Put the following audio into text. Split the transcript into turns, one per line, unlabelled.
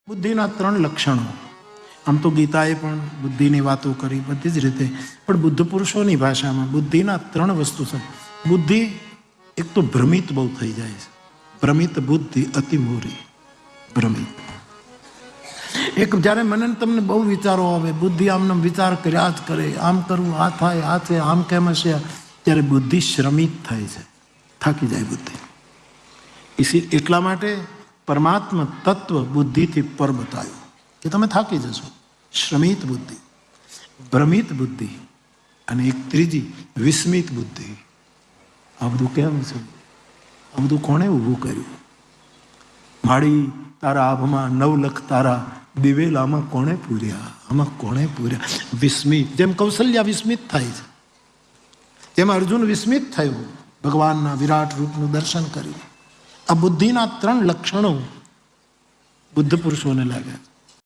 બુદ્ધિના 3 લક્ષણો. આમ તો ગીતાએ પણ બુદ્ધિની વાતો કરી બધી જ રીતે, પણ બુદ્ધ પુરુષોની ભાષામાં બુદ્ધિના 3 વસ્તુ છે. બુદ્ધિ એક તો ભ્રમિત બહુ થઈ જાય છે. ભ્રમિત બુદ્ધિ અતિ મોરી. ભ્રમિત એક જ્યારે મને તમને બહુ વિચારો આવે, બુદ્ધિ આમને વિચાર કર્યા જ કરે, આમ કરવું, આ થાય, આ છે, આમ કેમ હશે, ત્યારે બુદ્ધિ શ્રમિત થાય છે, થાકી જાય બુદ્ધિ. એટલા માટે પરમાત્મા તત્વ બુદ્ધિથી પર બતાવ્યું કે તમે થાકી જશો. શ્રમિત બુદ્ધિ, ભ્રમિત બુદ્ધિ, અને એક ત્રીજી વિસ્મિત બુદ્ધિ. આ બધું કેમ છે? આ બધું કોણે ઊભું કર્યું? માળી તારા આભમાં 9 લાખ તારા, દિવેલ આમાં કોણે પૂર્યા? આમાં કોણે પૂર્યા? વિસ્મિત, જેમ કૌશલ્યા વિસ્મિત થાય છે, જેમ અર્જુન વિસ્મિત થયો ભગવાનના વિરાટ રૂપનું દર્શન કર્યું. આ બુદ્ધિના 3 લક્ષણો બુદ્ધ પુરુષોને લાગ્યા.